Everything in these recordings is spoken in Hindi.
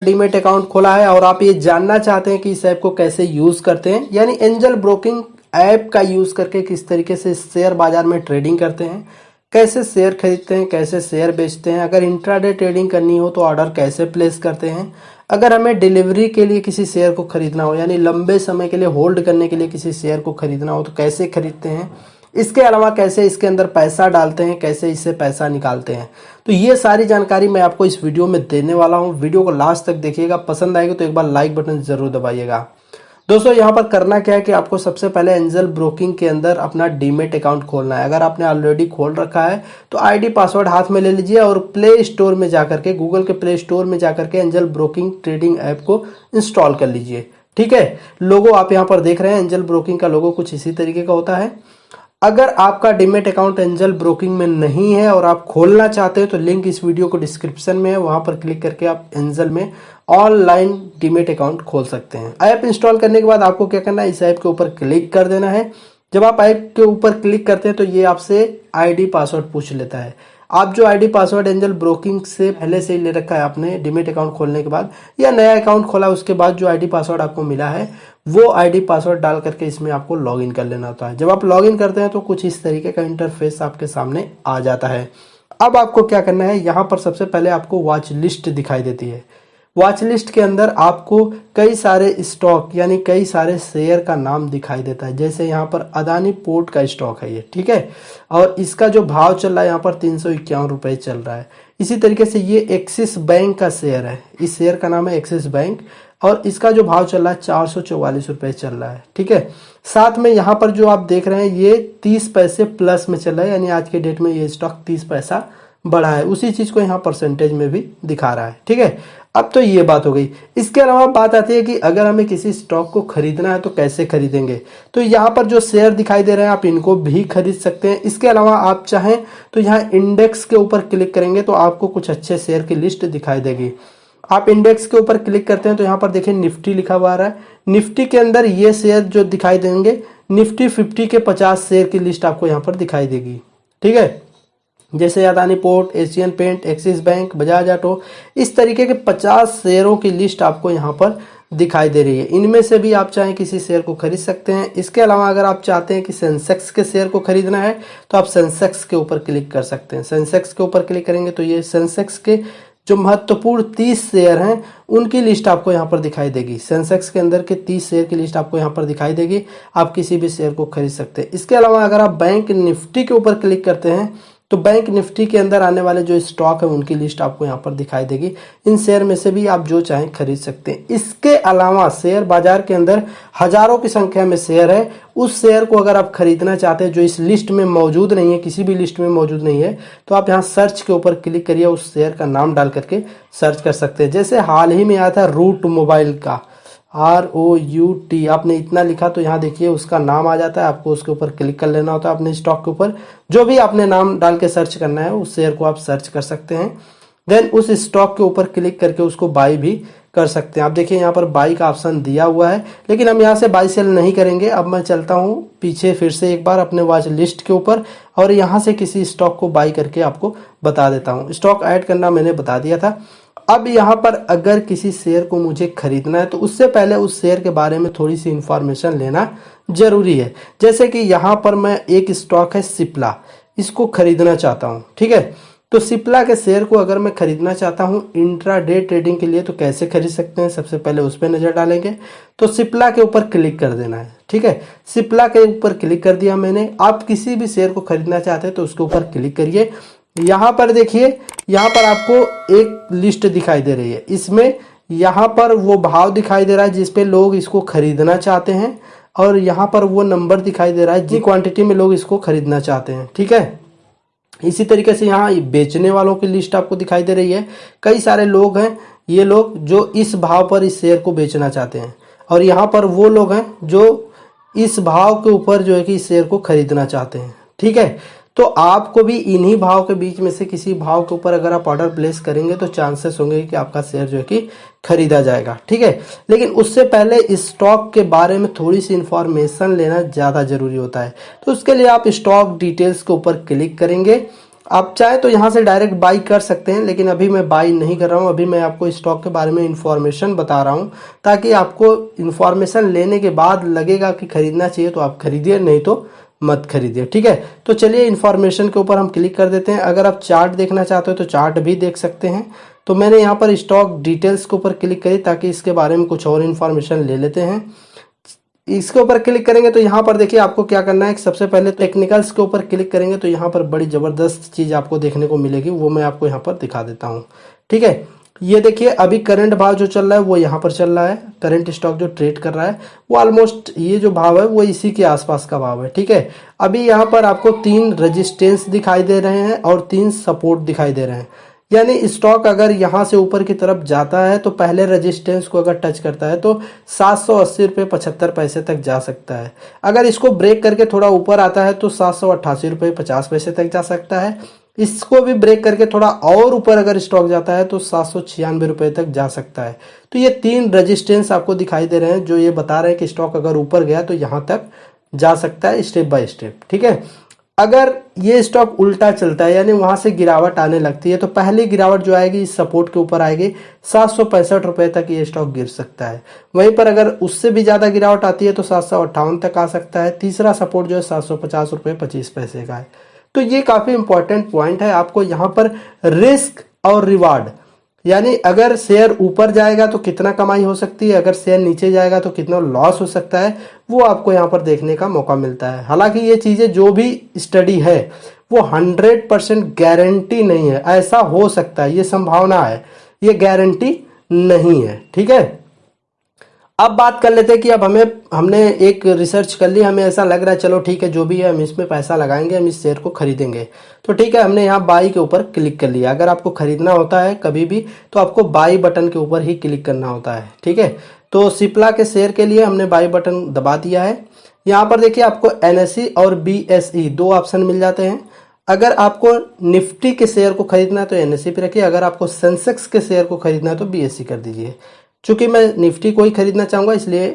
डीमेट अकाउंट खोला है और आप ये जानना चाहते हैं कि इस ऐप को कैसे यूज करते हैं, यानी एंजल ब्रोकिंग ऐप का यूज करके किस तरीके से शेयर बाजार में ट्रेडिंग करते हैं, कैसे शेयर खरीदते हैं, कैसे शेयर बेचते हैं, अगर इंट्राडे ट्रेडिंग करनी हो तो ऑर्डर कैसे प्लेस करते हैं, अगर हमें डिलीवरी के लिए किसी शेयर को खरीदना हो यानी लंबे समय के लिए होल्ड करने के लिए किसी शेयर को खरीदना हो तो कैसे खरीदते हैं, इसके अलावा कैसे इसके अंदर पैसा डालते हैं, कैसे इससे पैसा निकालते हैं। तो ये सारी जानकारी मैं आपको इस वीडियो में देने वाला हूँ। वीडियो को लास्ट तक देखिएगा, पसंद आएगा तो एक बार लाइक बटन जरूर दबाइएगा। दोस्तों यहाँ पर करना क्या है कि आपको सबसे पहले एंजल ब्रोकिंग के अंदर अपना डीमेट अकाउंट खोलना है। अगर आपने ऑलरेडी खोल रखा है तो आईडी पासवर्ड हाथ में ले लीजिए और प्ले स्टोर में जाकर के, गूगल के प्ले स्टोर में जाकर के एंजल ब्रोकिंग ट्रेडिंग ऐप को इंस्टॉल कर लीजिए। ठीक है, लोगो आप यहाँ पर देख रहे हैं, एंजल ब्रोकिंग का लोगो कुछ इसी तरीके का होता है। अगर आपका डीमेट अकाउंट एंजल ब्रोकिंग में नहीं है और आप खोलना चाहते हैं तो लिंक इस वीडियो को डिस्क्रिप्शन में है, वहां पर क्लिक करके आप एंजल में ऑनलाइन डीमेट अकाउंट खोल सकते हैं। ऐप इंस्टॉल करने के बाद आपको क्या करना है, इस ऐप के ऊपर क्लिक कर देना है। जब आप ऐप के ऊपर क्लिक करते हैं तो ये आपसे आईडी पासवर्ड पूछ लेता है। आप जो आईडी पासवर्ड एंजल ब्रोकिंग से पहले से ही ले रखा है आपने डीमेट अकाउंट खोलने के बाद या नया अकाउंट खोला उसके बाद जो आईडी पासवर्ड आपको मिला है वो आईडी पासवर्ड डाल करके इसमें आपको लॉगिन कर लेना होता है। जब आप लॉगिन करते हैं तो कुछ इस तरीके का इंटरफेस आपके सामने आ जाता है। अब आपको क्या करना है, यहाँ पर सबसे पहले आपको वॉच लिस्ट दिखाई देती है। वॉच लिस्ट के अंदर आपको कई सारे स्टॉक यानी कई सारे शेयर का नाम दिखाई देता है। जैसे यहाँ पर अदानी पोर्ट का स्टॉक है ये, ठीक है, और इसका जो भाव चल रहा है यहाँ पर 351 रुपए चल रहा है। इसी तरीके से ये एक्सिस बैंक का शेयर है, इस शेयर का नाम है एक्सिस बैंक और इसका जो भाव चल रहा है 444 रुपए चल रहा है। ठीक है, साथ में यहाँ पर जो आप देख रहे हैं ये 30 पैसे प्लस में चल रहा है, यानी आज के डेट में ये स्टॉक 30 पैसा बढ़ा है। उसी चीज को यहाँ परसेंटेज में भी दिखा रहा है। ठीक है, अब तो ये बात हो गई। इसके अलावा बात आती है कि अगर हमें किसी स्टॉक को खरीदना है तो कैसे खरीदेंगे। तो यहाँ पर जो शेयर दिखाई दे रहे हैं आप इनको भी खरीद सकते हैं। इसके अलावा आप चाहें तो यहाँ इंडेक्स के ऊपर क्लिक करेंगे तो आपको कुछ अच्छे शेयर की लिस्ट दिखाई देगी। आप इंडेक्स के ऊपर क्लिक करते हैं तो यहाँ पर देखिए निफ्टी लिखा हुआ आ रहा है। निफ्टी के अंदर ये शेयर जो दिखाई देंगे निफ्टी 50 के 50 शेयर की लिस्ट आपको यहाँ पर दिखाई देगी। ठीक है, जैसे Adani port, Asian paint, Axis bank, Bajaj auto, इस तरीके के 50 शेयरों की लिस्ट आपको यहाँ पर दिखाई दे रही है। इनमें से भी आप चाहें किसी शेयर को खरीद सकते हैं। इसके अलावा अगर आप चाहते हैं कि सेंसेक्स के शेयर को खरीदना है तो आप सेंसेक्स के ऊपर क्लिक कर सकते हैं। सेंसेक्स के ऊपर क्लिक करेंगे तो ये सेंसेक्स के जो महत्वपूर्ण 30 शेयर हैं उनकी लिस्ट आपको यहाँ पर दिखाई देगी। सेंसेक्स के अंदर के 30 शेयर की लिस्ट आपको यहाँ पर दिखाई देगी। आप किसी भी शेयर को खरीद सकते हैं। इसके अलावा अगर आप बैंक निफ्टी के ऊपर क्लिक करते हैं तो बैंक निफ्टी के अंदर आने वाले जो स्टॉक है उनकी लिस्ट आपको यहाँ पर दिखाई देगी। इन शेयर में से भी आप जो चाहें खरीद सकते हैं। इसके अलावा शेयर बाजार के अंदर हजारों की संख्या में शेयर है। उस शेयर को अगर आप खरीदना चाहते हैं जो इस लिस्ट में मौजूद नहीं है, किसी भी लिस्ट में मौजूद नहीं है, तो आप यहाँ सर्च के ऊपर क्लिक करिए, उस शेयर का नाम डाल करके सर्च कर सकते हैं। जैसे हाल ही में आया था रूट मोबाइल का, ROUT, आपने इतना लिखा तो यहाँ देखिए उसका नाम आ जाता है। आपको उसके ऊपर क्लिक कर लेना होता है। अपने स्टॉक के ऊपर जो भी आपने नाम डाल के सर्च करना है उस शेयर को आप सर्च कर सकते हैं। देन उस स्टॉक के ऊपर क्लिक करके उसको बाई भी कर सकते हैं। आप देखिए यहाँ पर बाई का ऑप्शन दिया हुआ है, लेकिन हम यहाँ से बाई सेल नहीं करेंगे। अब मैं चलता हूँ पीछे फिर से एक बार अपने वॉच लिस्ट के ऊपर और यहाँ से किसी स्टॉक को बाई करके आपको बता देता हूँ। स्टॉक ऐड करना मैंने बता दिया था। अब यहाँ पर अगर किसी शेयर को मुझे खरीदना है तो उससे पहले उस शेयर के बारे में थोड़ी सी इंफॉर्मेशन लेना जरूरी है। जैसे कि यहाँ पर मैं एक स्टॉक है सिप्ला, इसको खरीदना चाहता हूँ। ठीक है, तो सिप्ला के शेयर को अगर मैं खरीदना चाहता हूँ इंट्राडे ट्रेडिंग के लिए तो कैसे खरीद सकते हैं, सबसे पहले उस पर नजर डालेंगे। तो सिप्ला के ऊपर क्लिक कर देना है। ठीक है, सिप्ला के ऊपर क्लिक कर दिया मैंने। आप किसी भी शेयर को खरीदना चाहते हैं तो उसके ऊपर क्लिक करिए। यहाँ पर देखिए, यहाँ पर आपको एक लिस्ट दिखाई दे रही है। इसमें यहाँ पर वो भाव दिखाई दे रहा है जिस पे लोग इसको खरीदना चाहते हैं और यहाँ पर वो नंबर दिखाई दे रहा है जिस क्वांटिटी में लोग इसको खरीदना चाहते हैं। ठीक है, इसी तरीके से यहाँ बेचने वालों की लिस्ट आपको दिखाई दे रही है। कई सारे लोग हैं, ये लोग जो इस भाव पर इस शेयर को बेचना चाहते हैं और यहाँ पर वो लोग हैं जो इस भाव के ऊपर जो है कि इस शेयर को खरीदना चाहते हैं। ठीक है, तो आपको भी इन्हीं भाव के बीच में से किसी भाव के ऊपर अगर आप ऑर्डर प्लेस करेंगे तो चांसेस होंगे कि आपका शेयर जो है कि खरीदा जाएगा। ठीक है, लेकिन उससे पहले स्टॉक के बारे में थोड़ी सी इंफॉर्मेशन लेना ज़्यादा जरूरी होता है। तो उसके लिए आप स्टॉक डिटेल्स के ऊपर क्लिक करेंगे आप चाहे तो यहाँ से डायरेक्ट बाई कर सकते हैं, लेकिन अभी मैं बाई नहीं कर रहा हूँ। अभी मैं आपको स्टॉक के बारे में इंफॉर्मेशन बता रहा हूँ, ताकि आपको इंफॉर्मेशन लेने के बाद लगेगा कि खरीदना चाहिए तो आप खरीदिए, नहीं तो मत खरीदिए। ठीक है, तो चलिए इंफॉर्मेशन के ऊपर हम क्लिक कर देते हैं। अगर आप चार्ट देखना चाहते हो तो चार्ट भी देख सकते हैं। तो मैंने यहाँ पर स्टॉक डिटेल्स के ऊपर क्लिक करी, ताकि इसके बारे में कुछ और इन्फॉर्मेशन ले लेते हैं। इसके ऊपर क्लिक करेंगे तो यहाँ पर देखिए आपको क्या करना है। सबसे पहले टेक्निकल्स के ऊपर क्लिक करेंगे तो यहाँ पर बड़ी ज़बरदस्त चीज़ आपको देखने को मिलेगी, वो मैं आपको यहाँ पर दिखा देता हूँ। ठीक है, ये देखिए अभी करंट भाव जो चल रहा है वो यहाँ पर चल रहा है। करंट स्टॉक जो ट्रेड कर रहा है वो ऑलमोस्ट ये जो भाव है वो इसी के आसपास का भाव है। ठीक है, अभी यहाँ पर आपको 3 रेजिस्टेंस दिखाई दे रहे हैं और 3 सपोर्ट दिखाई दे रहे हैं। यानी स्टॉक अगर यहाँ से ऊपर की तरफ जाता है तो पहले रेजिस्टेंस को अगर टच करता है तो 780 रुपये 75 पैसे तक जा सकता है। अगर इसको ब्रेक करके थोड़ा ऊपर आता है तो 788 रुपये 50 पैसे तक जा सकता है। इसको भी ब्रेक करके थोड़ा और ऊपर अगर स्टॉक जाता है तो 796 रुपये तक जा सकता है। तो ये 3 रेजिस्टेंस आपको दिखाई दे रहे हैं, जो ये बता रहे हैं कि स्टॉक अगर ऊपर गया तो यहाँ तक जा सकता है स्टेप बाय स्टेप। ठीक है, अगर ये स्टॉक उल्टा चलता है यानी वहां से गिरावट आने लगती है तो पहली गिरावट जो आएगी इस सपोर्ट के ऊपर आएगी, 765 रुपए तक ये स्टॉक गिर सकता है। वहीं पर अगर उससे भी ज्यादा गिरावट आती है तो 758 तक आ सकता है। तीसरा सपोर्ट जो है 750 रुपये 25 पैसे का है। तो ये काफी इंपॉर्टेंट पॉइंट है। आपको यहाँ पर रिस्क और रिवार्ड, यानी अगर शेयर ऊपर जाएगा तो कितना कमाई हो सकती है, अगर शेयर नीचे जाएगा तो कितना लॉस हो सकता है, वो आपको यहाँ पर देखने का मौका मिलता है। हालांकि ये चीजें जो भी स्टडी है वो 100% गारंटी नहीं है। ऐसा हो सकता है, ये संभावना है, ये गारंटी नहीं है। ठीक है, अब बात कर लेते हैं कि अब हमने एक रिसर्च कर ली, हमें ऐसा लग रहा है चलो ठीक है जो भी है हम इसमें पैसा लगाएंगे, हम इस शेयर को खरीदेंगे। तो ठीक है, हमने यहाँ बाई के ऊपर क्लिक कर लिया। अगर आपको खरीदना होता है कभी भी तो आपको बाई बटन के ऊपर ही क्लिक करना होता है। ठीक है, तो सिप्ला के शेयर के लिए हमने बाई बटन दबा दिया है। यहाँ पर देखिए आपको NSE और BSE 2 ऑप्शन मिल जाते हैं। अगर आपको निफ्टी के शेयर को खरीदना है तो NSE पे रखिए, अगर आपको सेंसेक्स के शेयर को खरीदना है तो BSE कर दीजिए। चूंकि मैं निफ्टी को ही खरीदना चाहूंगा इसलिए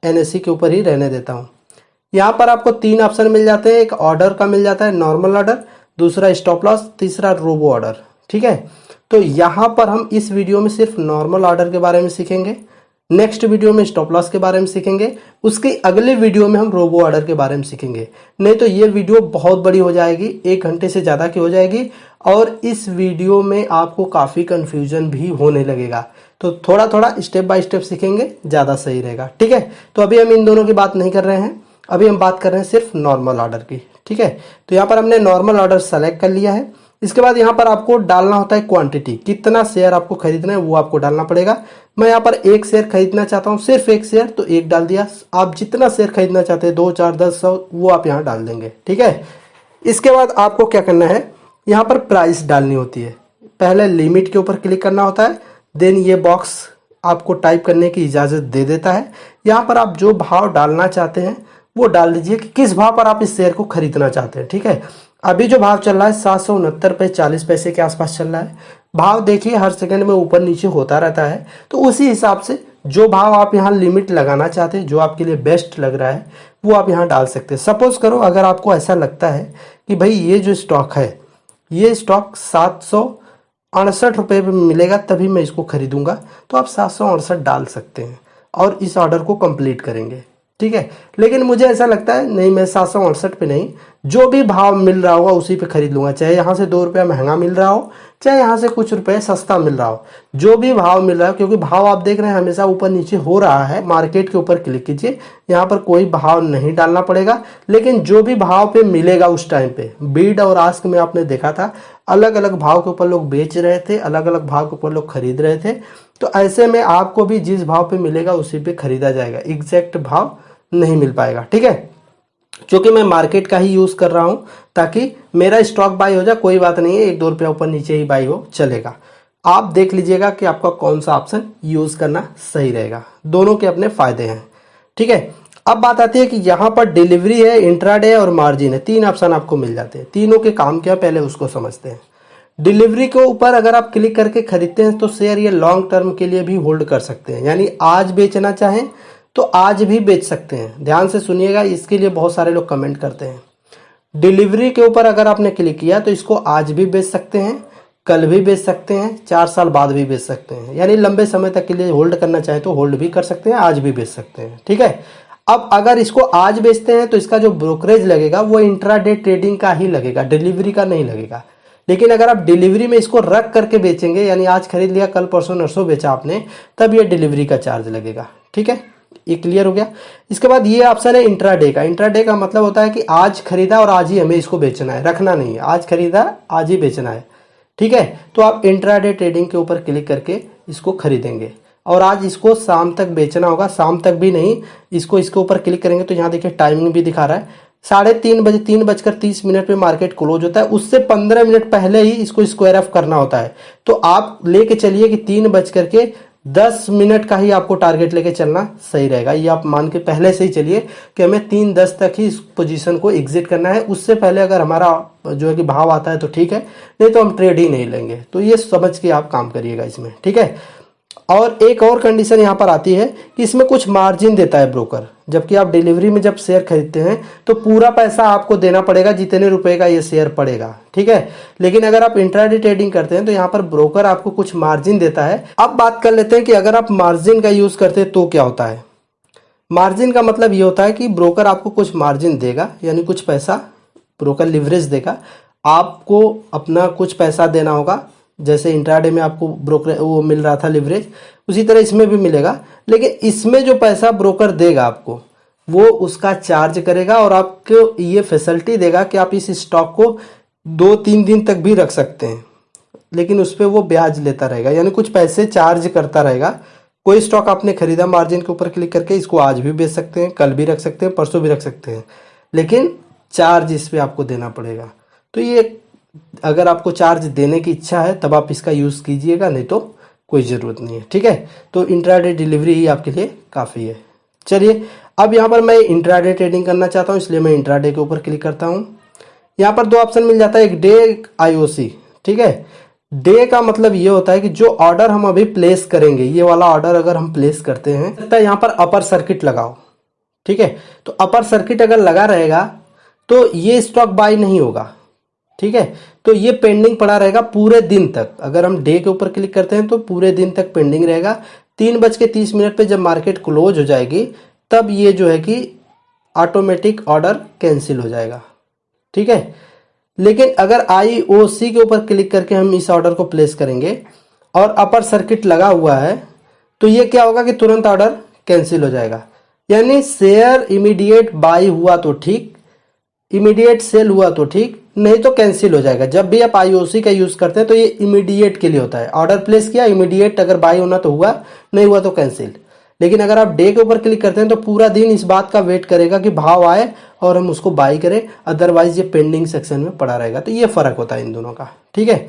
NSE के ऊपर ही रहने देता हूं। यहाँ पर आपको 3 ऑप्शन मिल जाते हैं। एक ऑर्डर का मिल जाता है, नॉर्मल ऑर्डर, दूसरा स्टॉप लॉस, तीसरा रोबो ऑर्डर। ठीक है, तो यहाँ पर हम इस वीडियो में सिर्फ नॉर्मल ऑर्डर के बारे में सीखेंगे, नेक्स्ट वीडियो में स्टॉप लॉस के बारे में सीखेंगे, उसके अगले वीडियो में हम रोबो ऑर्डर के बारे में सीखेंगे। नहीं तो ये वीडियो बहुत बड़ी हो जाएगी, 1 घंटे से ज़्यादा की हो जाएगी, और इस वीडियो में आपको काफ़ी कंफ्यूजन भी होने लगेगा। तो थोड़ा थोड़ा स्टेप बाय स्टेप सीखेंगे, ज़्यादा सही रहेगा। ठीक है, तो अभी हम इन दोनों की बात नहीं कर रहे हैं, अभी हम बात कर रहे हैं सिर्फ नॉर्मल ऑर्डर की। ठीक है, तो यहाँ पर हमने नॉर्मल ऑर्डर सेलेक्ट कर लिया है। इसके बाद यहाँ पर आपको डालना होता है क्वांटिटी, कितना शेयर आपको खरीदना है वो आपको डालना पड़ेगा। मैं यहाँ पर 1 शेयर खरीदना चाहता हूँ, सिर्फ 1 शेयर, तो 1 डाल दिया। आप जितना शेयर खरीदना चाहते हैं 2, 4, 10, 100 वो आप यहाँ डाल देंगे। ठीक है, इसके बाद आपको क्या करना है, यहाँ पर प्राइस डालनी होती है। पहले लिमिट के ऊपर क्लिक करना होता है, देन ये बॉक्स आपको टाइप करने की इजाज़त दे देता है। यहाँ पर आप जो भाव डालना चाहते हैं वो डाल दीजिए कि किस भाव पर आप इस शेयर को खरीदना चाहते हैं। ठीक है, अभी जो भाव चल रहा है 769 रुपये 40 पैसे के आसपास चल रहा है। भाव देखिए हर सेकंड में ऊपर नीचे होता रहता है, तो उसी हिसाब से जो भाव आप यहाँ लिमिट लगाना चाहते हैं, जो आपके लिए बेस्ट लग रहा है वो आप यहाँ डाल सकते हैं। सपोज करो अगर आपको ऐसा लगता है कि भाई ये जो स्टॉक है, ये स्टॉक 768 रुपये में मिलेगा तभी मैं इसको खरीदूंगा, तो आप 768 डाल सकते हैं और इस ऑर्डर को कंप्लीट करेंगे। ठीक है, लेकिन मुझे ऐसा लगता है नहीं, मैं 768 पे नहीं, जो भी भाव मिल रहा होगा उसी पे खरीद लूंगा, चाहे यहाँ से 2 रुपया महंगा मिल रहा हो, चाहे यहाँ से कुछ रुपए सस्ता मिल रहा हो, जो भी भाव मिल रहा है, क्योंकि भाव आप देख रहे हैं हमेशा ऊपर नीचे हो रहा है। मार्केट के ऊपर क्लिक कीजिए, यहाँ पर कोई भाव नहीं डालना पड़ेगा, लेकिन जो भी भाव पे मिलेगा उस टाइम पे, बीड और आस्क में आपने देखा था अलग अलग भाव के ऊपर लोग बेच रहे थे, अलग अलग भाव के ऊपर लोग खरीद रहे थे। तो ऐसे में आपको भी जिस भाव पे मिलेगा उसी पे खरीदा जाएगा, एग्जैक्ट भाव नहीं मिल पाएगा। ठीक है, क्योंकि मैं मार्केट का ही यूज कर रहा हूं ताकि मेरा स्टॉक बाई हो जाए, कोई बात नहीं है, 1-2 रुपया ऊपर नीचे ही बाई हो चलेगा। आप देख लीजिएगा कि आपका कौन सा ऑप्शन यूज करना सही रहेगा, दोनों के अपने फायदे हैं। ठीक है, अब बात आती है कि यहाँ पर डिलीवरी है, इंट्राडे और मार्जिन है, 3 ऑप्शन आपको मिल जाते हैं। तीनों के काम क्या, पहले उसको समझते हैं। डिलीवरी के ऊपर अगर आप क्लिक करके खरीदते हैं तो शेयर ये लॉन्ग टर्म के लिए भी होल्ड कर सकते हैं, यानी आज बेचना चाहें तो आज भी बेच सकते हैं। ध्यान से सुनिएगा, इसके लिए बहुत सारे लोग कमेंट करते हैं। डिलीवरी के ऊपर अगर आपने क्लिक किया तो इसको आज भी बेच सकते हैं, कल भी बेच सकते हैं, 4 साल बाद भी बेच सकते हैं, यानी लंबे समय तक के लिए होल्ड करना चाहे तो होल्ड भी कर सकते हैं, आज भी बेच सकते हैं। ठीक है, अब अगर इसको आज बेचते हैं तो इसका जो ब्रोकरेज लगेगा वो इंट्राडे ट्रेडिंग का ही लगेगा, डिलीवरी का नहीं लगेगा। लेकिन अगर आप डिलीवरी में इसको रख करके बेचेंगे, यानी आज खरीद लिया कल परसों नरसों बेचा आपने, तब ये डिलीवरी का चार्ज लगेगा। ठीक है, ये क्लियर हो गया। इसके बाद ये ऑप्शन है इंट्राडे का। इंट्राडे का मतलब होता है कि आज खरीदा और आज ही हमें इसको बेचना है, रखना नहीं है, आज खरीदा आज ही बेचना है। ठीक है, तो आप इंट्राडे ट्रेडिंग के ऊपर क्लिक करके इसको खरीदेंगे और आज इसको शाम तक बेचना होगा, शाम तक भी नहीं, इसको इसके ऊपर क्लिक करेंगे तो यहाँ देखिए टाइमिंग भी दिखा रहा है 3:30 बजे, 3:30 पे मार्केट क्लोज होता है, उससे 15 मिनट पहले ही इसको स्क्वायर ऑफ करना होता है। तो आप लेके चलिए कि 3:10 का ही आपको टारगेट लेके चलना सही रहेगा। ये आप मान के पहले से ही चलिए कि हमें 3:10 तक ही इस पोजीशन को एग्जिट करना है, उससे पहले अगर हमारा जो है कि भाव आता है तो ठीक है, नहीं तो हम ट्रेड ही नहीं लेंगे। तो ये समझ के आप काम करिएगा इसमें। ठीक है, और एक और कंडीशन यहाँ पर आती है कि इसमें कुछ मार्जिन देता है ब्रोकर, जबकि आप डिलीवरी में जब शेयर खरीदते हैं तो पूरा पैसा आपको देना पड़ेगा जितने रुपए का ये शेयर पड़ेगा। ठीक है, लेकिन अगर आप इंट्राडे ट्रेडिंग करते हैं तो यहाँ पर ब्रोकर आपको कुछ मार्जिन देता है। अब बात कर लेते हैं कि अगर आप मार्जिन का यूज करते हैं तो क्या होता है। मार्जिन का मतलब ये होता है कि ब्रोकर आपको कुछ मार्जिन देगा, यानी कुछ पैसा ब्रोकर लिवरेज देगा, आपको अपना कुछ पैसा देना होगा। जैसे इंट्राडे में आपको ब्रोकर वो मिल रहा था लिवरेज, उसी तरह इसमें भी मिलेगा, लेकिन इसमें जो पैसा ब्रोकर देगा आपको वो उसका चार्ज करेगा और आपको ये फैसिलिटी देगा कि आप इस स्टॉक को 2-3 दिन तक भी रख सकते हैं, लेकिन उस पर वो ब्याज लेता रहेगा, यानी कुछ पैसे चार्ज करता रहेगा। कोई स्टॉक आपने खरीदा मार्जिन के ऊपर क्लिक करके, इसको आज भी बेच सकते हैं, कल भी रख सकते हैं, परसों भी रख सकते हैं, लेकिन चार्ज इस पर आपको देना पड़ेगा। तो ये अगर आपको चार्ज देने की इच्छा है तब आप इसका यूज़ कीजिएगा, नहीं तो कोई ज़रूरत नहीं है। ठीक है, तो इंट्राडे डिलीवरी ही आपके लिए काफ़ी है। चलिए, अब यहाँ पर मैं इंट्राडे ट्रेडिंग करना चाहता हूँ, इसलिए मैं इंट्राडे के ऊपर क्लिक करता हूँ। यहाँ पर 2 ऑप्शन मिल जाता है, एक डे एक IOC। ठीक है, डे का मतलब ये होता है कि जो ऑर्डर हम अभी प्लेस करेंगे, ये वाला ऑर्डर अगर हम प्लेस करते हैं तो यहाँ पर अपर सर्किट लगाओ। ठीक है, तो अपर सर्किट अगर लगा रहेगा तो ये स्टॉक बाय नहीं होगा। ठीक है, तो ये पेंडिंग पड़ा रहेगा पूरे दिन तक। अगर हम डे के ऊपर क्लिक करते हैं तो पूरे दिन तक पेंडिंग रहेगा। 3:30 पे जब मार्केट क्लोज हो जाएगी तब ये जो है कि ऑटोमेटिक ऑर्डर कैंसिल हो जाएगा। ठीक है, लेकिन अगर IOC के ऊपर क्लिक करके हम इस ऑर्डर को प्लेस करेंगे और अपर सर्किट लगा हुआ है तो ये क्या होगा कि तुरंत ऑर्डर कैंसिल हो जाएगा, यानी शेयर इमीडिएट बाय हुआ तो ठीक, इमीडिएट सेल हुआ तो ठीक, नहीं तो कैंसिल हो जाएगा। जब भी आप IOC का यूज करते हैं तो ये इमीडिएट के लिए होता है, ऑर्डर प्लेस किया इमीडिएट, अगर बाय होना तो हुआ, नहीं हुआ तो कैंसिल। लेकिन अगर आप डे के ऊपर क्लिक करते हैं तो पूरा दिन इस बात का वेट करेगा कि भाव आए और हम उसको बाय करें, अदरवाइज ये पेंडिंग सेक्शन में पड़ा रहेगा। तो ये फर्क होता है इन दोनों का। ठीक है,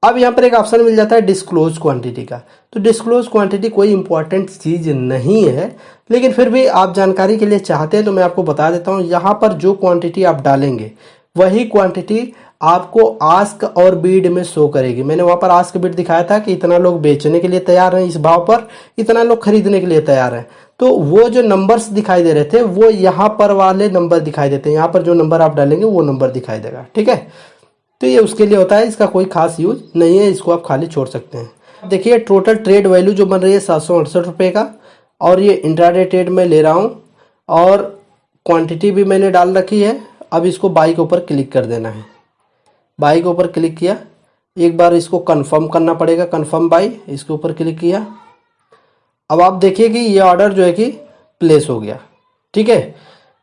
अब यहाँ पर एक ऑप्शन मिल जाता है डिस्क्लोज क्वांटिटी का। तो डिस्क्लोज क्वांटिटी कोई इंपॉर्टेंट चीज़ नहीं है, लेकिन फिर भी आप जानकारी के लिए चाहते हैं तो मैं आपको बता देता हूँ। यहाँ पर जो क्वांटिटी आप डालेंगे वही क्वांटिटी आपको आस्क और बीड में शो करेगी। मैंने वहाँ पर आस्क बीड दिखाया था कि इतना लोग बेचने के लिए तैयार हैं इस भाव पर, इतना लोग खरीदने के लिए तैयार हैं। तो वो जो नंबर्स दिखाई दे रहे थे वो यहाँ पर वाले नंबर दिखाई देते हैं, यहाँ पर जो नंबर आप डालेंगे वो नंबर दिखाई देगा। ठीक है, तो ये उसके लिए होता है, इसका कोई खास यूज नहीं है, इसको आप खाली छोड़ सकते हैं। देखिए टोटल ट्रेड वैल्यू जो बन रही है 768 रुपये का, और ये इंट्राडे ट्रेड में ले रहा हूँ और क्वांटिटी भी मैंने डाल रखी है। अब इसको बाई के ऊपर क्लिक कर देना है। बाई के ऊपर क्लिक किया, एक बार इसको कंफर्म करना पड़ेगा, कंफर्म बाई, इसके ऊपर क्लिक किया। अब आप देखिए कि ये ऑर्डर जो है कि प्लेस हो गया। ठीक है,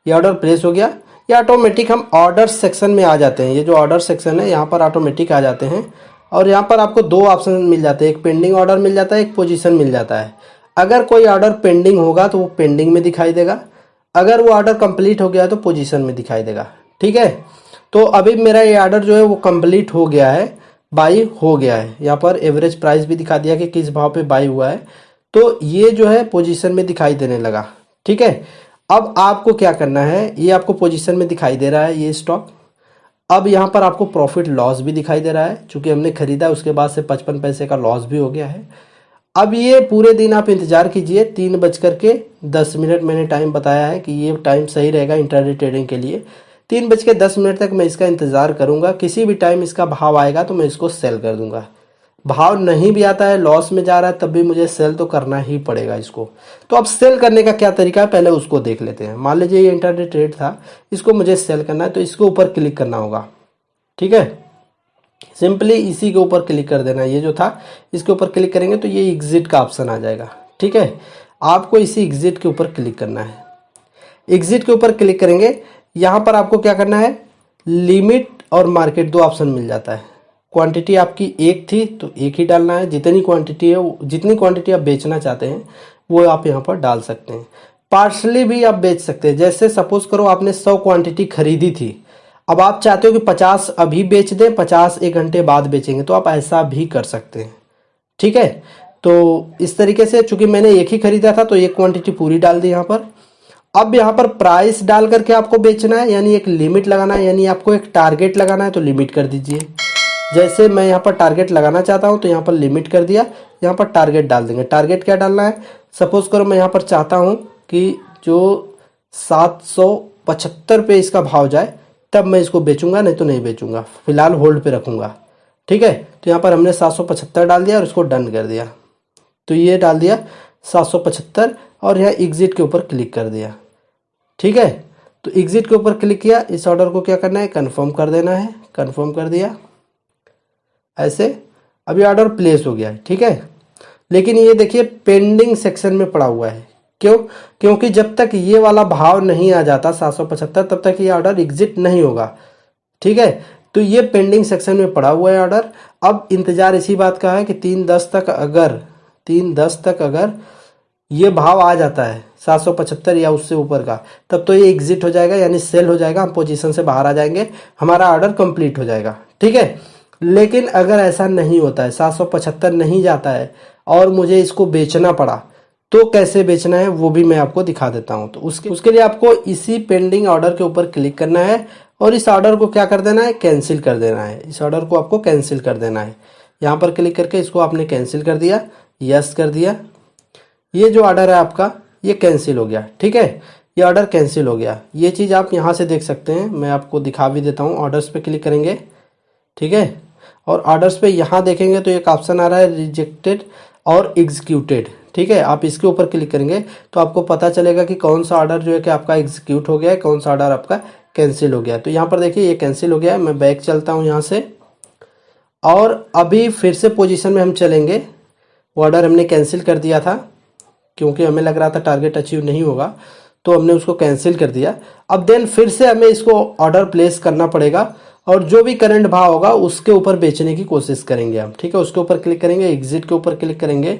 ये ऑर्डर प्लेस हो गया। ये ऑटोमेटिक हम ऑर्डर सेक्शन में आ जाते हैं। ये जो ऑर्डर सेक्शन है यहाँ पर ऑटोमेटिक आ जाते हैं और यहाँ पर आपको 2 ऑप्शन मिल जाते हैं, एक पेंडिंग ऑर्डर मिल जाता है, एक पोजीशन मिल जाता है। अगर कोई ऑर्डर पेंडिंग होगा तो वो पेंडिंग में दिखाई देगा, अगर वो ऑर्डर कंप्लीट हो गया तो पोजीशन में दिखाई देगा। ठीक है, तो अभी मेरा ये ऑर्डर जो है वो कंप्लीट हो गया है, बाई हो गया है। यहाँ पर एवरेज प्राइस भी दिखा दिया कि किस भाव पे बाई हुआ है, तो ये जो है पोजीशन में दिखाई देने लगा। ठीक है, अब आपको क्या करना है, ये आपको पोजीशन में दिखाई दे रहा है ये स्टॉक। अब यहाँ पर आपको प्रॉफिट लॉस भी दिखाई दे रहा है, चूंकि हमने खरीदा उसके बाद से 55 पैसे का लॉस भी हो गया है। अब ये पूरे दिन आप इंतजार कीजिए, 3:10 मैंने टाइम बताया है कि ये टाइम सही रहेगा इंट्राडे ट्रेडिंग के लिए। 3:10 तक मैं इसका इंतज़ार करूंगा। किसी भी टाइम इसका भाव आएगा तो मैं इसको सेल कर दूंगा। भाव नहीं भी आता है, लॉस में जा रहा है, तब भी मुझे सेल तो करना ही पड़ेगा इसको। तो अब सेल करने का क्या तरीका है पहले उसको देख लेते हैं। मान लीजिए ये इंट्राडे ट्रेड था, इसको मुझे सेल करना है तो इसके ऊपर क्लिक करना होगा। ठीक है, सिंपली इसी के ऊपर क्लिक कर देना है। ये जो था इसके ऊपर क्लिक करेंगे तो ये एग्जिट का ऑप्शन आ जाएगा। ठीक है, आपको इसी एग्जिट के ऊपर क्लिक करना है। एग्जिट के ऊपर क्लिक करेंगे, यहाँ पर आपको क्या करना है, लिमिट और मार्केट दो ऑप्शन मिल जाता है। क्वांटिटी आपकी एक थी तो एक ही डालना है, जितनी क्वांटिटी है, जितनी क्वांटिटी आप बेचना चाहते हैं वो आप यहाँ पर डाल सकते हैं। पार्शली भी आप बेच सकते हैं। जैसे सपोज करो आपने 100 क्वांटिटी खरीदी थी, अब आप चाहते हो कि 50 अभी बेच दें, 50 1 घंटे बाद बेचेंगे, तो आप ऐसा भी कर सकते हैं। ठीक है, तो इस तरीके से चूंकि मैंने एक ही खरीदा था तो एक क्वांटिटी पूरी डाल दी यहाँ पर। अब यहाँ पर प्राइस डाल करके आपको बेचना है, यानी एक लिमिट लगाना है, यानी आपको एक टारगेट लगाना है तो लिमिट कर दीजिए। जैसे मैं यहाँ पर टारगेट लगाना चाहता हूँ तो यहाँ पर लिमिट कर दिया, यहाँ पर टारगेट डाल देंगे। टारगेट क्या डालना है, सपोज करो मैं यहाँ पर चाहता हूँ कि जो 775 पे इसका भाव जाए तब मैं इसको बेचूंगा, नहीं तो नहीं बेचूंगा, फिलहाल होल्ड पे रखूंगा। ठीक है, तो यहाँ पर हमने 775 डाल दिया और इसको डन कर दिया। तो ये डाल दिया 775 और यहाँ एग्जिट के ऊपर क्लिक कर दिया। ठीक है, तो एग्जिट के ऊपर क्लिक किया, इस ऑर्डर को क्या करना है, कंफर्म कर देना है। कंफर्म कर दिया ऐसे, अभी ऑर्डर प्लेस हो गया है। ठीक है, लेकिन ये देखिए पेंडिंग सेक्शन में पड़ा हुआ है। क्यों? क्योंकि जब तक ये वाला भाव नहीं आ जाता 775 तब तक ये ऑर्डर एग्जिट नहीं होगा। ठीक है, तो ये पेंडिंग सेक्शन में पड़ा हुआ है ऑर्डर। अब इंतजार इसी बात का है कि 3:10 तक अगर ये भाव आ जाता है 775 या उससे ऊपर का, तब तो ये एग्जिट हो जाएगा, यानी सेल हो जाएगा, हम पोजीशन से बाहर आ जाएंगे, हमारा ऑर्डर कंप्लीट हो जाएगा। ठीक है, लेकिन अगर ऐसा नहीं होता है, 775 नहीं जाता है और मुझे इसको बेचना पड़ा, तो कैसे बेचना है वो भी मैं आपको दिखा देता हूं। तो उसके लिए आपको इसी पेंडिंग ऑर्डर के ऊपर क्लिक करना है और इस ऑर्डर को क्या कर देना है, कैंसिल कर देना है। इस ऑर्डर को आपको कैंसिल कर देना है। यहाँ पर क्लिक करके इसको आपने कैंसिल कर दिया, यस कर दिया। ये जो ऑर्डर है आपका ये कैंसिल हो गया। ठीक है, ये ऑर्डर कैंसिल हो गया। ये चीज़ आप यहाँ से देख सकते हैं, मैं आपको दिखा भी देता हूँ। ऑर्डर्स पे क्लिक करेंगे, ठीक है, और ऑर्डर्स पे यहाँ देखेंगे तो एक ऑप्शन आ रहा है रिजेक्टेड और एग्जीक्यूटेड। ठीक है, आप इसके ऊपर क्लिक करेंगे तो आपको पता चलेगा कि कौन सा ऑर्डर जो है कि आपका एग्जीक्यूट हो गया है, कौन सा ऑर्डर आपका कैंसिल हो गया। तो यहाँ पर देखिए ये कैंसिल हो गया है। मैं बैक चलता हूँ यहाँ से और अभी फिर से पोजीशन में हम चलेंगे। वो ऑर्डर हमने कैंसिल कर दिया था क्योंकि हमें लग रहा था टारगेट अचीव नहीं होगा, तो हमने उसको कैंसिल कर दिया। अब देन फिर से हमें इसको ऑर्डर प्लेस करना पड़ेगा और जो भी करंट भाव होगा उसके ऊपर बेचने की कोशिश करेंगे हम। ठीक है, उसके ऊपर क्लिक करेंगे, एग्जिट के ऊपर क्लिक करेंगे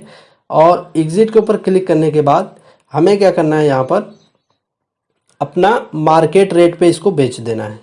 और एग्जिट के ऊपर क्लिक करने के बाद हमें क्या करना है, यहाँ पर अपना मार्केट रेट पे इसको बेच देना है,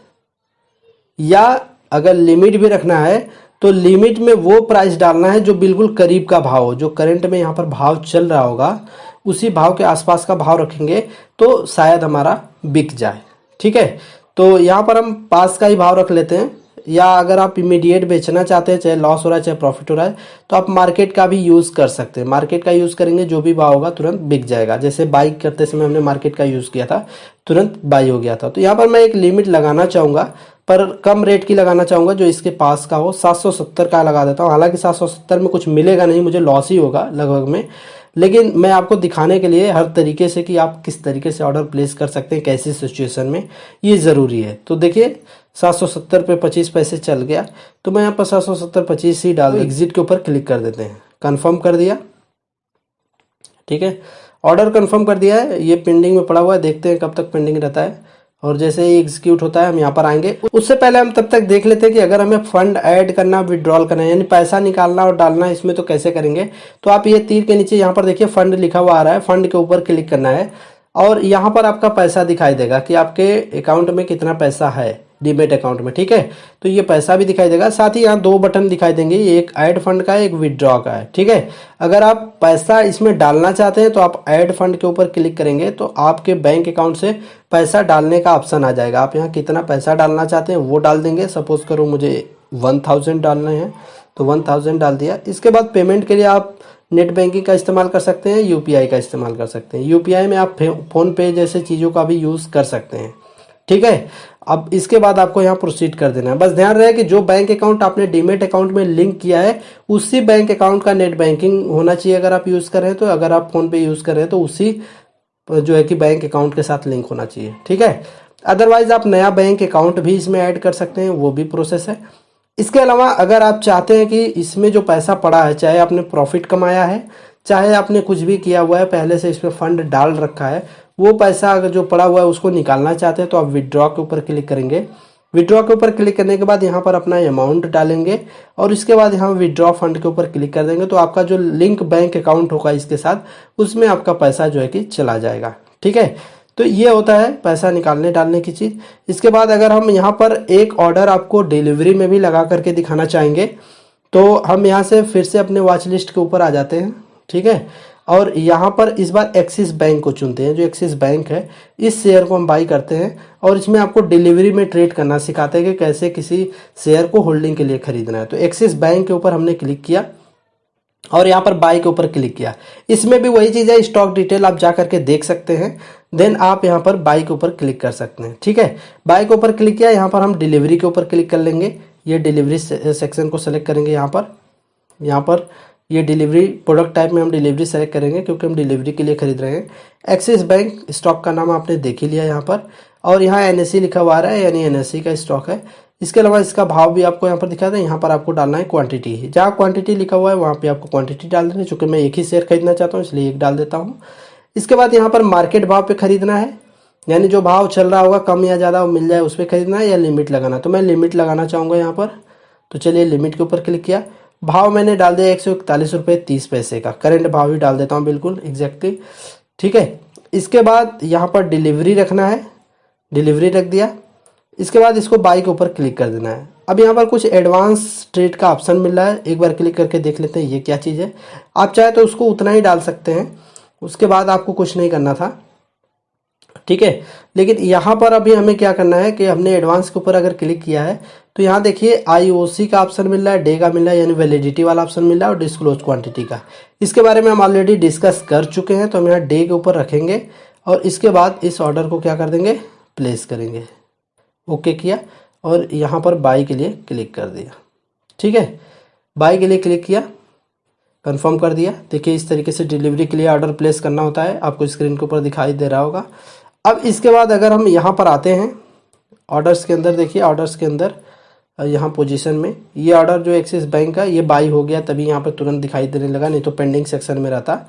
या अगर लिमिट भी रखना है तो लिमिट में वो प्राइस डालना है जो बिल्कुल करीब का भाव हो, जो करंट में यहाँ पर भाव चल रहा होगा उसी भाव के आसपास का भाव रखेंगे तो शायद हमारा बिक जाए। ठीक है, तो यहाँ पर हम पास का ही भाव रख लेते हैं, या अगर आप इमीडिएट बेचना चाहते हैं, चाहे लॉस हो रहा है चाहे प्रॉफिट हो रहा है, तो आप मार्केट का भी यूज़ कर सकते हैं। मार्केट का यूज़ करेंगे, जो भी भाव होगा तुरंत बिक जाएगा। जैसे बाई करते समय हमने मार्केट का यूज़ किया था, तुरंत बाई हो गया था। तो यहाँ पर मैं एक लिमिट लगाना चाहूँगा, पर कम रेट की लगाना चाहूँगा जो इसके पास का हो। 770 का लगा देता हूँ। हालांकि 770 में कुछ मिलेगा नहीं, मुझे लॉस ही होगा लगभग में, लेकिन मैं आपको दिखाने के लिए हर तरीके से कि आप किस तरीके से ऑर्डर प्लेस कर सकते हैं, कैसी सिचुएशन में, ये ज़रूरी है। तो देखिए 770 पे 25 पैसे चल गया, तो मैं यहाँ पर 770 25 ही डाल, एग्जिट के ऊपर क्लिक कर देते हैं। कंफर्म कर दिया। ठीक है, ऑर्डर कंफर्म कर दिया है। ये पेंडिंग में पड़ा हुआ है, देखते हैं कब तक पेंडिंग रहता है, और जैसे ही एग्जीक्यूट होता है हम यहाँ पर आएंगे। उससे पहले हम तब तक देख लेते हैं कि अगर हमें फंड ऐड करना, विड्रॉल करना है, यानी पैसा निकालना और डालना है, इसमें तो कैसे करेंगे। तो आप ये तीर के नीचे यहाँ पर देखिए फंड लिखा हुआ आ रहा है, फंड के ऊपर क्लिक करना है और यहाँ पर आपका पैसा दिखाई देगा कि आपके अकाउंट में कितना पैसा है, डीमेट अकाउंट में। ठीक है, तो ये पैसा भी दिखाई देगा। साथ ही यहाँ 2 बटन दिखाई देंगे, एक ऐड फंड का है, एक विड्रॉ का है। ठीक है, अगर आप पैसा इसमें डालना चाहते हैं तो आप ऐड फंड के ऊपर क्लिक करेंगे तो आपके बैंक अकाउंट से पैसा डालने का ऑप्शन आ जाएगा। आप यहाँ कितना पैसा डालना चाहते हैं वो डाल देंगे। सपोज करो मुझे 1000 डालने हैं तो 1000 डाल दिया। इसके बाद पेमेंट के लिए आप नेट बैंकिंग का इस्तेमाल कर सकते हैं, यूपीआई का इस्तेमाल कर सकते हैं। यूपीआई में आप फोन पे जैसे चीज़ों का भी यूज़ कर सकते हैं। ठीक है। अब इसके बाद आपको यहाँ प्रोसीड कर देना है। बस ध्यान रहे कि जो बैंक अकाउंट आपने डीमेट अकाउंट में लिंक किया है उसी बैंक अकाउंट का नेट बैंकिंग होना चाहिए अगर आप यूज़ कर रहे हैं तो। अगर आप फ़ोन पे यूज़ कर रहे हैं तो उसी जो है कि बैंक अकाउंट के साथ लिंक होना चाहिए, ठीक है। अदरवाइज आप नया बैंक अकाउंट भी इसमें ऐड कर सकते हैं, वो भी प्रोसेस है। इसके अलावा अगर आप चाहते हैं कि इसमें जो पैसा पड़ा है, चाहे आपने प्रॉफिट कमाया है चाहे आपने कुछ भी किया हुआ है, पहले से इसमें फंड डाल रखा है, वो पैसा अगर जो पड़ा हुआ है उसको निकालना चाहते हैं तो आप विड्रॉ के ऊपर क्लिक करेंगे। विड्रॉ के ऊपर क्लिक करने के बाद यहाँ पर अपना अमाउंट डालेंगे और इसके बाद यहाँ विड्रॉ फंड के ऊपर क्लिक कर देंगे तो आपका जो लिंक बैंक अकाउंट होगा इसके साथ उसमें आपका पैसा जो है कि चला जाएगा, ठीक है। तो ये होता है पैसा निकालने डालने की चीज़। इसके बाद अगर हम यहाँ पर एक ऑर्डर आपको डिलीवरी में भी लगा करके दिखाना चाहेंगे तो हम यहाँ से फिर से अपने वॉच लिस्ट के ऊपर आ जाते हैं, ठीक है। और यहाँ पर इस बार एक्सिस बैंक को चुनते हैं। जो एक्सिस बैंक है इस शेयर को हम बाई करते हैं और इसमें आपको डिलीवरी में ट्रेड करना सिखाते हैं कि कैसे किसी शेयर को होल्डिंग के लिए खरीदना है। तो एक्सिस बैंक के ऊपर हमने क्लिक किया और यहाँ पर बाई के ऊपर क्लिक किया। इसमें भी वही चीज़ है, स्टॉक डिटेल आप जा करके देख सकते हैं, देन आप यहाँ पर बाई के ऊपर क्लिक कर सकते हैं, ठीक है। बाई के ऊपर क्लिक किया, यहाँ पर हम डिलीवरी के ऊपर क्लिक कर लेंगे। ये डिलीवरी सेक्शन को सेलेक्ट करेंगे। यहाँ पर ये डिलीवरी प्रोडक्ट टाइप में हम डिलीवरी सेलेक्ट करेंगे क्योंकि हम डिलीवरी के लिए खरीद रहे हैं। एक्सिस बैंक स्टॉक का नाम आपने देख ही लिया यहाँ पर, और यहाँ एनएससी लिखा हुआ आ रहा है, यानी एनएससी का स्टॉक है। इसके अलावा इसका भाव भी आपको यहाँ पर दिखा था। यहाँ पर आपको डालना है क्वांटिटी, जहाँ क्वांटिटी लिखा हुआ है वहाँ पे आपको क्वांटिटी डाल देना है। चूँकि मैं एक ही शेयर खरीदना चाहता हूँ इसलिए एक डाल देता हूँ। इसके बाद यहाँ पर मार्केट भाव पे खरीदना है, यानी जो भाव चल रहा होगा कम या ज़्यादा मिल जाए उस पर खरीदना है, या लिमिट लगाना। तो मैं लिमिट लगाना चाहूँगा यहाँ पर, तो चलिए लिमिट के ऊपर क्लिक किया। भाव मैंने डाल दिया 141 रुपये 30 पैसे का, करंट भाव ही डाल देता हूँ बिल्कुल एग्जैक्टली, ठीक है। इसके बाद यहाँ पर डिलीवरी रखना है, डिलीवरी रख दिया। इसके बाद इसको बाई के ऊपर क्लिक कर देना है। अब यहाँ पर कुछ एडवांस ट्रेड का ऑप्शन मिल रहा है, एक बार क्लिक करके देख लेते हैं ये क्या चीज़ है। आप चाहे तो उसको उतना ही डाल सकते हैं, उसके बाद आपको कुछ नहीं करना था, ठीक है। लेकिन यहाँ पर अभी हमें क्या करना है कि हमने एडवांस के ऊपर अगर क्लिक किया है तो यहाँ देखिए आईओसी का ऑप्शन मिल रहा है, डे का मिल रहा है यानी वैलिडिटी वाला ऑप्शन मिल रहा है, और डिस्क्लोज क्वांटिटी का। इसके बारे में हम ऑलरेडी डिस्कस कर चुके हैं, तो हम यहाँ डे के ऊपर रखेंगे और इसके बाद इस ऑर्डर को क्या कर देंगे, प्लेस करेंगे। ओके किया और यहाँ पर बाई के लिए क्लिक कर दिया, ठीक है। बाई के लिए क्लिक किया, कंफर्म कर दिया। देखिए इस तरीके से डिलीवरी के लिए ऑर्डर प्लेस करना होता है, आपको स्क्रीन के ऊपर दिखाई दे रहा होगा। अब इसके बाद अगर हम यहाँ पर आते हैं ऑर्डर्स के अंदर, देखिए ऑर्डर्स के अंदर यहाँ पोजीशन में ये ऑर्डर जो एक्सिस बैंक का ये बाई हो गया, तभी यहाँ पर तुरंत दिखाई देने लगा, नहीं तो पेंडिंग सेक्शन में रहता।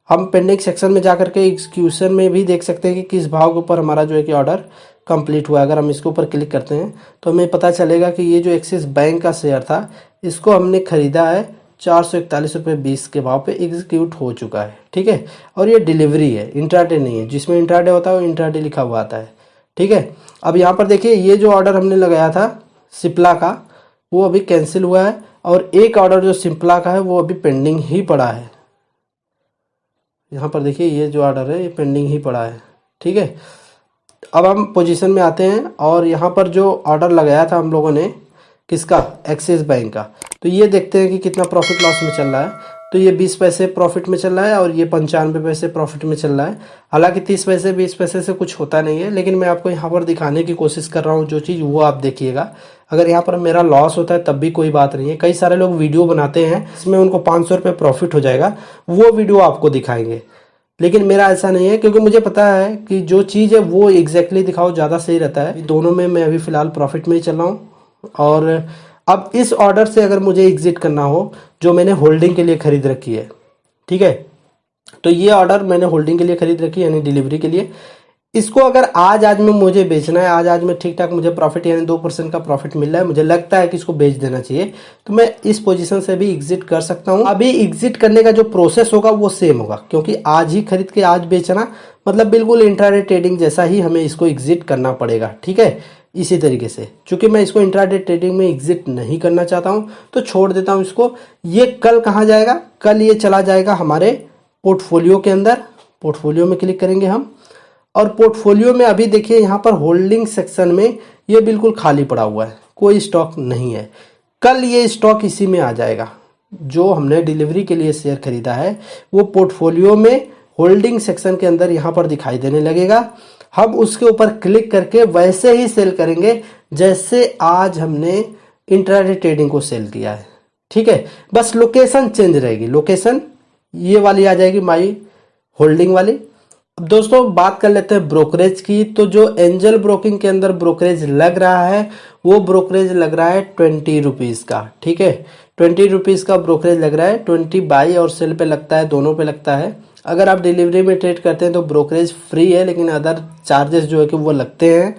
हम पेंडिंग सेक्शन में जा करके एग्जीक्यूशन में भी देख सकते हैं कि किस भाव के ऊपर हमारा जो है कि ऑर्डर कंप्लीट हुआ है। अगर हम इसके ऊपर क्लिक करते हैं तो हमें पता चलेगा कि ये जो एक्सिस बैंक का शेयर था इसको हमने खरीदा है 441 रुपये 20 के भाव पे एग्जीक्यूट हो चुका है, ठीक है। और ये डिलीवरी है, इंट्राडे नहीं है। जिसमें इंट्राडे होता है वो इंट्राडे लिखा हुआ आता है, ठीक है। अब यहाँ पर देखिए ये जो ऑर्डर हमने लगाया था सिप्ला का वो अभी कैंसिल हुआ है, और एक ऑर्डर जो सिप्ला का है वो अभी पेंडिंग ही पड़ा है। यहाँ पर देखिए ये जो ऑर्डर है ये पेंडिंग ही पड़ा है, ठीक है। अब हम पोजीशन में आते हैं और यहाँ पर जो ऑर्डर लगाया था हम लोगों ने किसका, एक्सिस बैंक का, तो ये देखते हैं कि कितना प्रॉफिट लॉस में चल रहा है। तो ये 20 पैसे प्रॉफिट में चल रहा है और ये 95 पैसे प्रॉफिट में चल रहा है। हालांकि 30 पैसे 20 पैसे से कुछ होता नहीं है, लेकिन मैं आपको यहाँ पर दिखाने की कोशिश कर रहा हूँ जो चीज़, वो आप देखिएगा। अगर यहाँ पर मेरा लॉस होता है तब भी कोई बात नहीं है। कई सारे लोग वीडियो बनाते हैं इसमें उनको 500 रुपये प्रॉफिट हो जाएगा, वो वीडियो आपको दिखाएंगे, लेकिन मेरा ऐसा नहीं है, क्योंकि मुझे पता है कि जो चीज़ है वो एग्जैक्टली दिखाओ ज़्यादा सही रहता है। दोनों में मैं अभी फ़िलहाल प्रॉफिट में ही चल रहा हूँ। और अब इस ऑर्डर से अगर मुझे एग्जिट करना हो जो मैंने होल्डिंग के लिए खरीद रखी है, ठीक है, तो ये ऑर्डर मैंने होल्डिंग के लिए खरीद रखी है यानी डिलीवरी के लिए। इसको अगर आज में मुझे बेचना है, आज में ठीक ठाक मुझे प्रॉफिट यानी 2% का प्रॉफिट मिल रहा है, मुझे लगता है कि इसको बेच देना चाहिए, तो मैं इस पोजीशन से भी एग्जिट कर सकता हूँ। अभी एग्जिट करने का जो प्रोसेस होगा वो सेम होगा, क्योंकि आज ही खरीद के आज बेचना मतलब बिल्कुल इंट्राडे ट्रेडिंग जैसा ही हमें इसको एग्जिट करना पड़ेगा, ठीक है। इसी तरीके से चूंकि मैं इसको इंट्राडे ट्रेडिंग में एग्जिट नहीं करना चाहता हूँ तो छोड़ देता हूँ इसको। ये कल कहाँ जाएगा, कल ये चला जाएगा हमारे पोर्टफोलियो के अंदर। पोर्टफोलियो में क्लिक करेंगे हम, और पोर्टफोलियो में अभी देखिए यहाँ पर होल्डिंग सेक्शन में ये बिल्कुल खाली पड़ा हुआ है, कोई स्टॉक नहीं है। कल ये स्टॉक इसी में आ जाएगा, जो हमने डिलीवरी के लिए शेयर खरीदा है वो पोर्टफोलियो में होल्डिंग सेक्शन के अंदर यहाँ पर दिखाई देने लगेगा। हम उसके ऊपर क्लिक करके वैसे ही सेल करेंगे जैसे आज हमने इंट्राडे ट्रेडिंग को सेल किया है। ठीक है, बस लोकेशन चेंज रहेगी, लोकेशन ये वाली आ जाएगी माई होल्डिंग वाली। अब दोस्तों बात कर लेते हैं ब्रोकरेज की। तो जो एंजल ब्रोकिंग के अंदर ब्रोकरेज लग रहा है वो ब्रोकरेज लग रहा है 20 रुपीज़ का। ठीक है, 20 रुपीज़ का ब्रोकरेज लग रहा है। 20 बाई और सेल पे लगता है, दोनों पे लगता है। अगर आप डिलीवरी में ट्रेड करते हैं तो ब्रोकरेज फ्री है, लेकिन अदर चार्जेस जो है कि वो लगते हैं।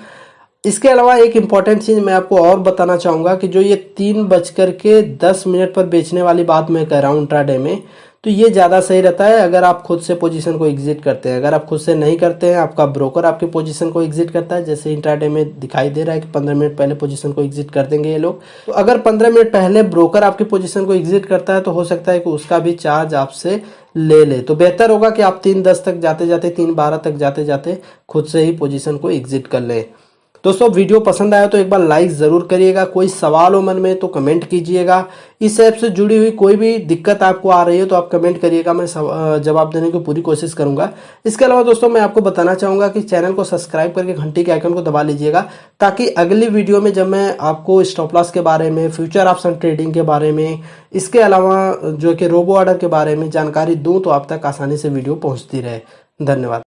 इसके अलावा एक इम्पॉर्टेंट चीज़ मैं आपको और बताना चाहूँगा कि जो ये 3:10 पर बेचने वाली बात मैं कह रहा हूँ इंट्राडे में, तो ये ज़्यादा सही रहता है अगर आप खुद से पोजीशन को एग्जिट करते हैं। अगर आप खुद से नहीं करते हैं, आपका ब्रोकर आपकी पोजीशन को एग्जिट करता है, जैसे इंट्राडे में दिखाई दे रहा है कि 15 मिनट पहले पोजीशन को एग्जिट कर देंगे ये लोग। तो अगर 15 मिनट पहले ब्रोकर आपकी पोजीशन को एग्जिट करता है तो हो सकता है कि उसका भी चार्ज आपसे ले। तो बेहतर होगा कि आप 3:10 तक जाते जाते, 3:12 तक जाते जाते खुद से ही पोजीशन को एग्जिट कर लें। दोस्तों वीडियो पसंद आया तो एक बार लाइक ज़रूर करिएगा। कोई सवाल हो मन में तो कमेंट कीजिएगा। इस ऐप से जुड़ी हुई कोई भी दिक्कत आपको आ रही है तो आप कमेंट करिएगा, मैं जवाब देने की पूरी कोशिश करूंगा। इसके अलावा दोस्तों मैं आपको बताना चाहूँगा कि चैनल को सब्सक्राइब करके घंटी के आइकन को दबा लीजिएगा, ताकि अगली वीडियो में जब मैं आपको स्टॉप लॉस के बारे में, फ्यूचर ऑप्शन ट्रेडिंग के बारे में, इसके अलावा जो कि रोबो ऑर्डर के बारे में जानकारी दूँ तो आप तक आसानी से वीडियो पहुँचती रहे। धन्यवाद।